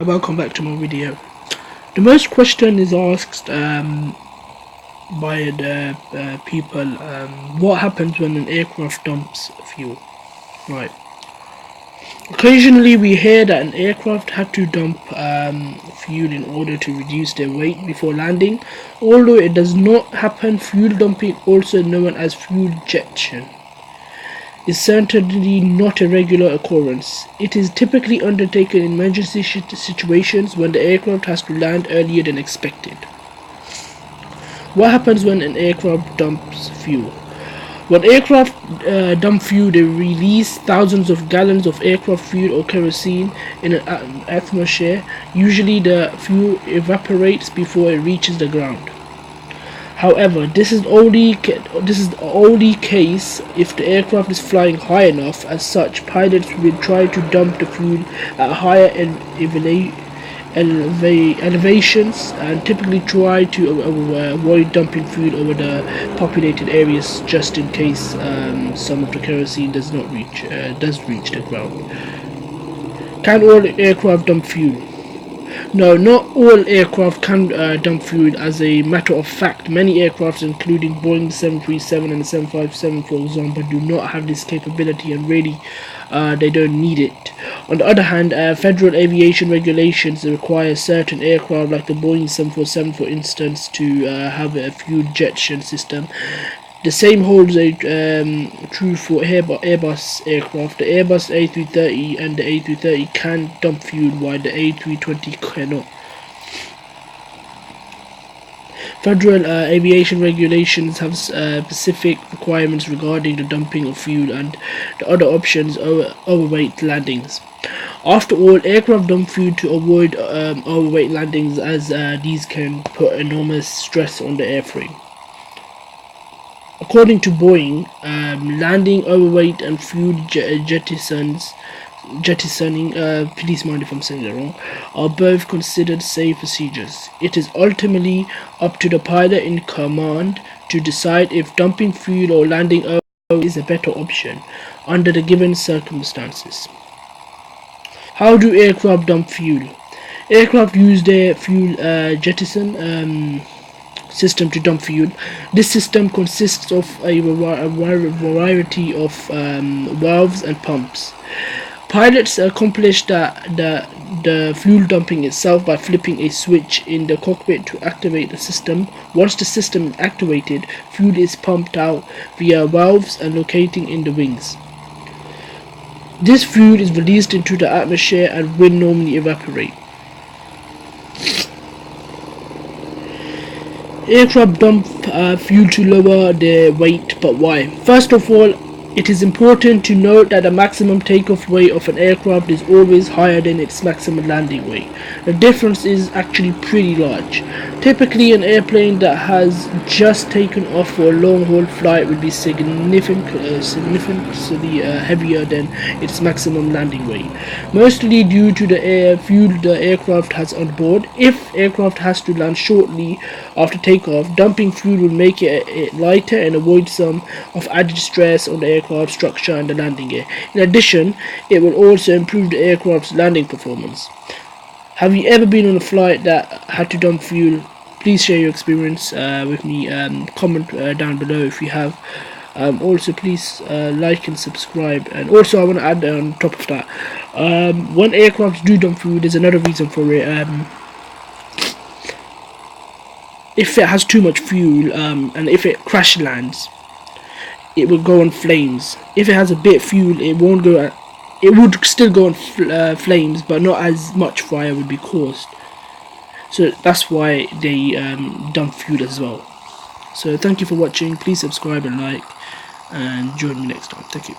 Welcome back to my video. The most question is asked by the people, what happens when an aircraft dumps fuel? Right. Occasionally we hear that an aircraft had to dump fuel in order to reduce their weight before landing. Although it does not happen, fuel dumping, also known as fuel injection, is certainly not a regular occurrence. It is typically undertaken in emergency situations when the aircraft has to land earlier than expected. What happens when an aircraft dumps fuel? When aircraft dump fuel, they release thousands of gallons of aircraft fuel or kerosene in an atmosphere. Usually the fuel evaporates before it reaches the ground. However, this is only case if the aircraft is flying high enough. As such, pilots will try to dump the fuel at higher elevations and typically try to avoid dumping fuel over the populated areas, just in case some of the kerosene does reach the ground. Can all aircraft dump fuel? No, not all aircraft can dump fuel. As a matter of fact, many aircraft, including Boeing 737 and 757 for example, do not have this capability, and really they don't need it. On the other hand, federal aviation regulations require certain aircraft, like the Boeing 747 for instance, to have a fuel injection system. The same holds true for Airbus aircraft. The Airbus A330 and the A330 can dump fuel, while the A320 cannot. Federal aviation regulations have specific requirements regarding the dumping of fuel, and the other options are overweight landings. After all, aircraft dump fuel to avoid overweight landings, as these can put enormous stress on the airframe. According to Boeing, landing overweight and fuel jettisoning, please mind if I'm saying that wrong, are both considered safe procedures. It is ultimately up to the pilot in command to decide if dumping fuel or landing overweight is a better option under the given circumstances. How do aircraft dump fuel? Aircraft use their fuel jettison system to dump fuel. This system consists of a variety of valves and pumps. Pilots accomplish the fuel dumping itself by flipping a switch in the cockpit to activate the system. Once the system is activated, fuel is pumped out via valves and locating in the wings. This fuel is released into the atmosphere and will normally evaporate. Aircraft dump fuel to lower their weight, but why? First of all, it is important to note that the maximum takeoff weight of an aircraft is always higher than its maximum landing weight. The difference is actually pretty large. Typically, an airplane that has just taken off for a long-haul flight will be significantly heavier than its maximum landing weight, mostly due to the fuel the aircraft has on board. If aircraft has to land shortly after takeoff, dumping fuel will make it lighter and avoid some of added stress on the aircraft structure and the landing gear. In addition, it will also improve the aircraft's landing performance. Have you ever been on a flight that had to dump fuel? Please share your experience with me. Comment down below if you have. Also, please like and subscribe. And also, I want to add on top of that, when aircraft do dump fuel, there's another reason for it. If it has too much fuel, and if it crash lands, it will go on flames. If it has a bit of fuel, it won't go. It would still go on flames, but not as much fire would be caused. So that's why they dump fuel as well. So thank you for watching. Please subscribe and like, and join me next time. Thank you.